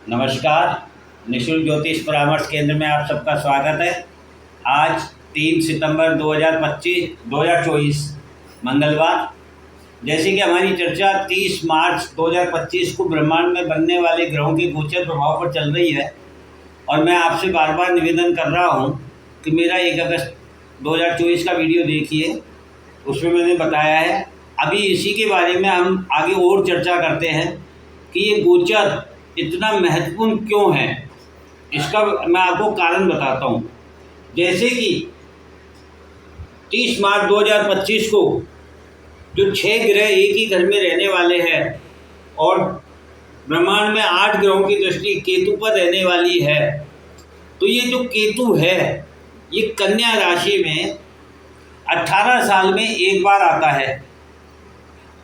नमस्कार। निशुल्क ज्योतिष परामर्श केंद्र में आप सबका स्वागत है। आज 3 सितंबर 2024 मंगलवार। जैसे कि हमारी चर्चा 30 मार्च 2025 को ब्रह्मांड में बनने वाले ग्रहों के गोचर प्रभाव पर चल रही है और मैं आपसे बार बार निवेदन कर रहा हूं कि मेरा 1 अगस्त 2024 का वीडियो देखिए, उसमें मैंने बताया है। अभी इसी के बारे में हम आगे और चर्चा करते हैं कि ये गोचर इतना महत्वपूर्ण क्यों है। इसका मैं आपको कारण बताता हूँ। जैसे कि 30 मार्च 2025 को जो 6 ग्रह एक ही घर में रहने वाले हैं और ब्रह्मांड में 8 ग्रहों की दृष्टि केतु पर रहने वाली है, तो ये जो केतु है ये कन्या राशि में 18 साल में एक बार आता है।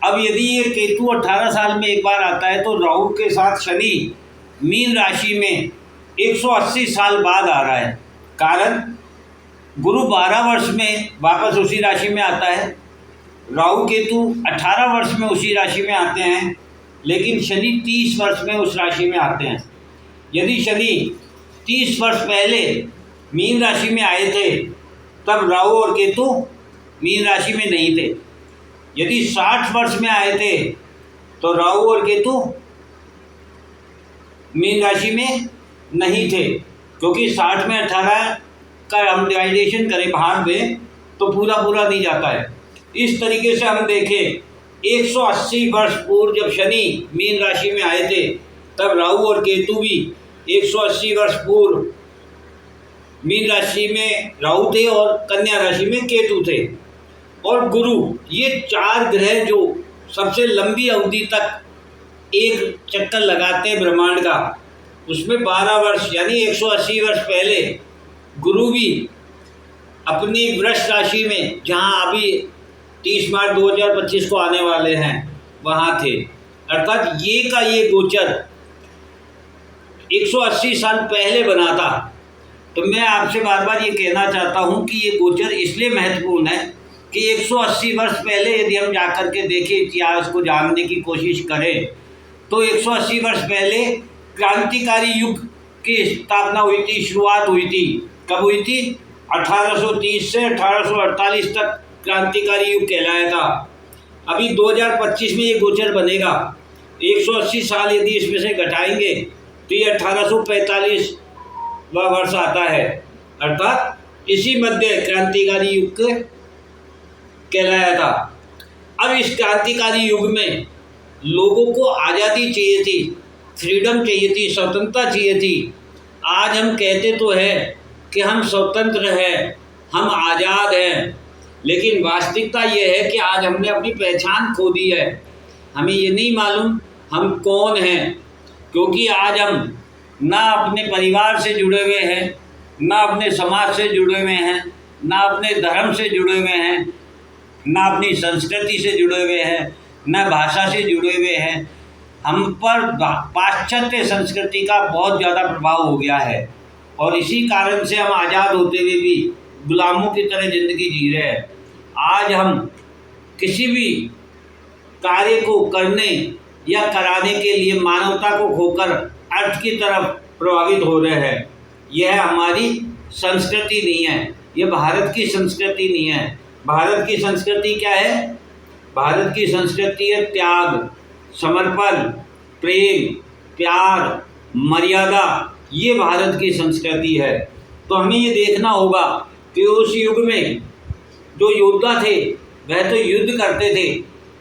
अब यदि ये केतु 18 साल में एक बार आता है तो राहु के साथ शनि मीन राशि में 180 साल बाद आ रहा है। कारण गुरु 12 वर्ष में वापस उसी राशि में आता है, राहु केतु 18 वर्ष में उसी राशि में आते हैं, लेकिन शनि 30 वर्ष में उस राशि में आते हैं। यदि शनि 30 वर्ष पहले मीन राशि में आए थे तब राहु और केतु मीन राशि में नहीं थे। यदि 60 वर्ष में आए थे तो राहु और केतु मीन राशि में नहीं थे, क्योंकि 60 में 18 का हम डिवाइडेशन करें भाग दें तो पूरा नहीं जाता है। इस तरीके से हम देखें 180 वर्ष पूर्व जब शनि मीन राशि में आए थे तब राहु और केतु भी 180 वर्ष पूर्व मीन राशि में राहु थे और कन्या राशि में केतु थे। और गुरु, ये 4 ग्रह जो सबसे लंबी अवधि तक एक चक्कर लगाते हैं ब्रह्मांड का, उसमें 12 वर्ष यानी 180 वर्ष पहले गुरु भी अपनी वृष राशि में, जहां अभी 30 मार्च 2025 को आने वाले हैं, वहां थे। अर्थात ये गोचर 180 साल पहले बना था। तो मैं आपसे बार बार ये कहना चाहता हूं कि ये गोचर इसलिए महत्वपूर्ण है कि 180 वर्ष पहले यदि हम जाकर के देखें, इतिहास को जानने की कोशिश करें, तो 180 वर्ष पहले क्रांतिकारी युग की स्थापना हुई थी, शुरुआत हुई थी। कब हुई थी? 1830 से 1848 तक क्रांतिकारी युग कहलाया था। अभी 2025 में ये गोचर बनेगा। 180 साल यदि इसमें से घटाएंगे तो ये 1845 वर्ष आता है। अर्थात इसी मध्य क्रांतिकारी युग कहलाया था। अब इस क्रांतिकारी युग में लोगों को आज़ादी चाहिए थी, फ्रीडम चाहिए थी, स्वतंत्रता चाहिए थी। आज हम कहते तो हैं कि हम स्वतंत्र हैं, हम आज़ाद हैं, लेकिन वास्तविकता ये है कि आज हमने अपनी पहचान खो दी है। हमें ये नहीं मालूम हम कौन हैं, क्योंकि आज हम ना अपने परिवार से जुड़े हुए हैं, ना अपने समाज से जुड़े हुए हैं, ना अपने धर्म से जुड़े हुए हैं, ना अपनी संस्कृति से जुड़े हुए हैं, ना भाषा से जुड़े हुए हैं। हम पर पाश्चात्य संस्कृति का बहुत ज़्यादा प्रभाव हो गया है और इसी कारण से हम आज़ाद होते हुए भी गुलामों की तरह ज़िंदगी जी रहे हैं। आज हम किसी भी कार्य को करने या कराने के लिए मानवता को खोकर अर्थ की तरफ प्रभावित हो रहे हैं। यह हमारी संस्कृति नहीं है, यह भारत की संस्कृति नहीं है। भारत की संस्कृति क्या है? भारत की संस्कृति है त्याग, समर्पण, प्रेम, प्यार, मर्यादा। ये भारत की संस्कृति है। तो हमें ये देखना होगा कि उस युग में जो योद्धा थे वह तो युद्ध करते थे,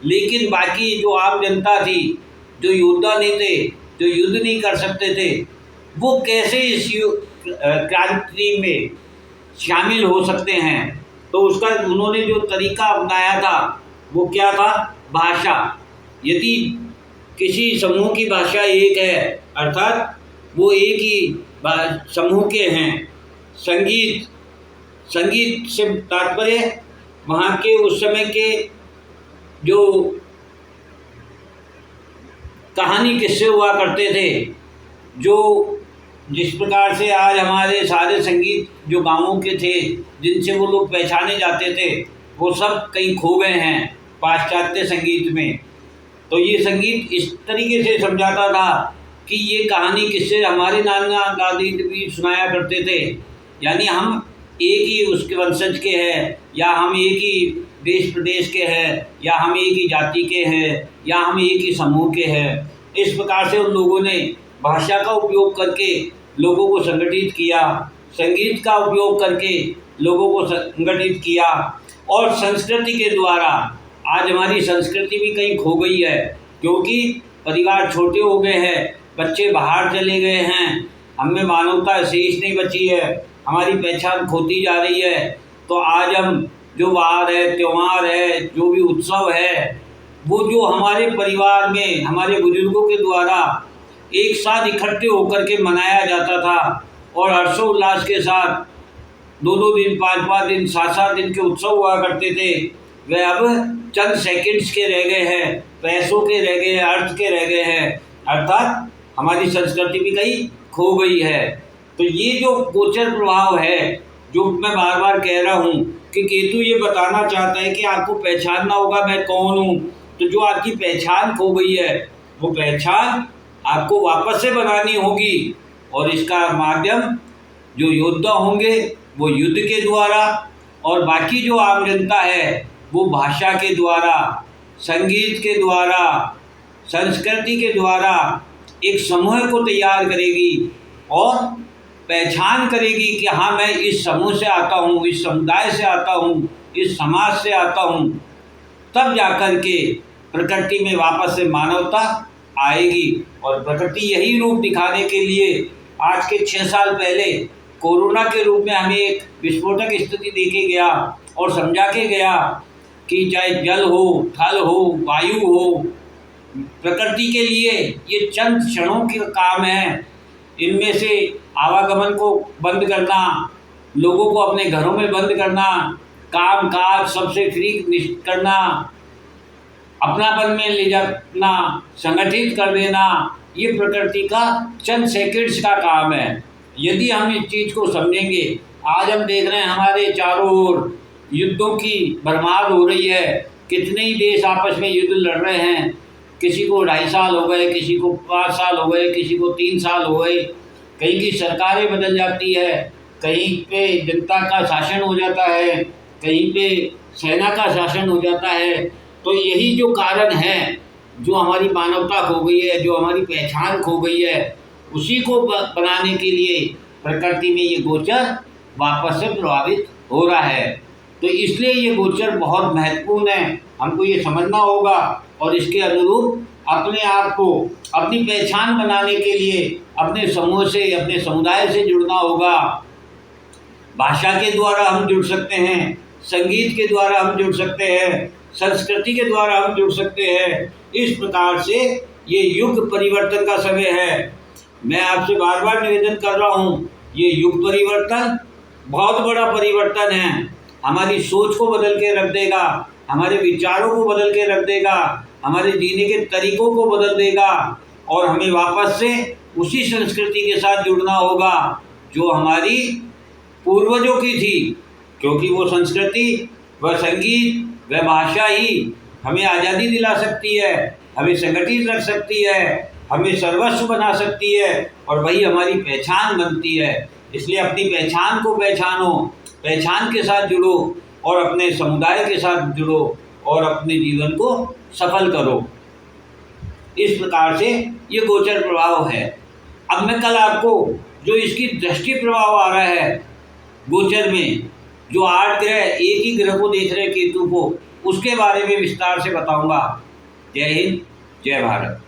लेकिन बाकी जो आम जनता थी, जो योद्धा नहीं थे, जो युद्ध नहीं कर सकते थे, वो कैसे इस क्रांति में शामिल हो सकते हैं? तो उसका उन्होंने जो तरीका अपनाया था वो क्या था? भाषा। यदि किसी समूह की भाषा एक है, अर्थात वो एक ही समूह के हैं। संगीत से तात्पर्य वहाँ के उस समय के जो कहानी किस्से हुआ करते थे, जो जिस प्रकार से आज हमारे सारे संगीत जो गाँवों के थे, जिनसे वो लोग पहचाने जाते थे, वो सब कहीं खो गए हैं पाश्चात्य संगीत में। तो ये संगीत इस तरीके से समझाता था कि ये कहानी किससे हमारे नाना दादी भी सुनाया करते थे, यानी हम एक ही उसके वंशज के हैं, या हम एक ही देश प्रदेश के हैं, या हम एक ही जाति के हैं, या हम एक ही समूह के हैं। इस प्रकार से उन लोगों ने भाषा का उपयोग करके लोगों को संगठित किया, संगीत का उपयोग करके लोगों को संगठित किया, और संस्कृति के द्वारा आज हमारी संस्कृति भी कहीं खो गई है, क्योंकि परिवार छोटे हो गए हैं, बच्चे बाहर चले गए हैं, हमें मानवता शेष नहीं बची है, हमारी पहचान खोती जा रही है। तो आज हम जो वार है, त्यौहार है, जो भी उत्सव है, वो जो हमारे परिवार में हमारे बुजुर्गों के द्वारा एक साथ इकट्ठे होकर के मनाया जाता था और हर्षोल्लास के साथ 2-2 दिन, 5-5 दिन, 7-7 दिन के उत्सव हुआ करते थे, वे अब चंद सेकंड्स के रह गए हैं, पैसों के रह गए हैं, अर्थ के रह गए हैं, अर्थात हमारी संस्कृति भी कहीं खो गई है। तो ये जो गोचर प्रभाव है, जो मैं बार बार कह रहा हूँ कि केतु ये बताना चाहता है कि आपको पहचानना होगा मैं कौन हूँ। तो जो आपकी पहचान खो गई है, वो पहचान आपको वापस से बनानी होगी, और इसका माध्यम जो योद्धा होंगे वो युद्ध के द्वारा, और बाकी जो आम जनता है वो भाषा के द्वारा, संगीत के द्वारा, संस्कृति के द्वारा एक समूह को तैयार करेगी और पहचान करेगी कि हाँ, मैं इस समूह से आता हूँ, इस समुदाय से आता हूँ, इस समाज से आता हूँ। तब जाकर के प्रकृति में वापस से मानवता आएगी। और प्रकृति यही रूप दिखाने के लिए आज के 6 साल पहले कोरोना के रूप में हमें एक विस्फोटक स्थिति दे के गया और समझा के गया कि चाहे जल हो, थल हो, वायु हो, प्रकृति के लिए ये चंद क्षणों के काम है। इनमें से आवागमन को बंद करना, लोगों को अपने घरों में बंद करना, काम काज सबसे फ्री करना, अपनापन में ले जाना, संगठित कर देना, ये प्रकृति का चंद सेकंड्स का काम है। यदि हम इस चीज़ को समझेंगे, आज हम देख रहे हैं हमारे चारों ओर युद्धों की भरमार हो रही है, कितने ही देश आपस में युद्ध लड़ रहे हैं, किसी को 2.5 साल हो गए, किसी को 5 साल हो गए, किसी को 3 साल हो गए, कहीं की सरकारें बदल जाती है, कहीं पे जनता का शासन हो जाता है, कहीं पे सेना का शासन हो जाता है। तो यही जो कारण है, जो हमारी मानवता खो गई है, जो हमारी पहचान खो गई है, उसी को बनाने के लिए प्रकृति में ये गोचर वापस से प्रभावित हो रहा है। तो इसलिए ये गोचर बहुत महत्वपूर्ण है, हमको ये समझना होगा और इसके अनुरूप अपने आप को अपनी पहचान बनाने के लिए अपने समूह से, अपने समुदाय से जुड़ना होगा। भाषा के द्वारा हम जुड़ सकते हैं, संगीत के द्वारा हम जुड़ सकते हैं, संस्कृति के द्वारा हम जुड़ सकते हैं। इस प्रकार से ये युग परिवर्तन का समय है। मैं आपसे बार बार निवेदन कर रहा हूँ, ये युग परिवर्तन बहुत बड़ा परिवर्तन है, हमारी सोच को बदल के रख देगा, हमारे विचारों को बदल के रख देगा, हमारे जीने के तरीकों को बदल देगा, और हमें वापस से उसी संस्कृति के साथ जुड़ना होगा जो हमारी पूर्वजों की थी, क्योंकि वो संस्कृति, वह संगीत, वह भाषा ही हमें आज़ादी दिला सकती है, हमें संगठित रख सकती है, हमें सर्वस्व बना सकती है, और वही हमारी पहचान बनती है। इसलिए अपनी पहचान को पहचानो, पहचान के साथ जुड़ो और अपने समुदाय के साथ जुड़ो और अपने जीवन को सफल करो। इस प्रकार से ये गोचर प्रभाव है। अब मैं कल आपको जो इसकी दृष्टि प्रभाव आ रहा है गोचर में, जो 8 ग्रह एक ही ग्रह को देख रहे हैं, केतु को, उसके बारे में विस्तार से बताऊंगा। जय हिंद, जय भारत।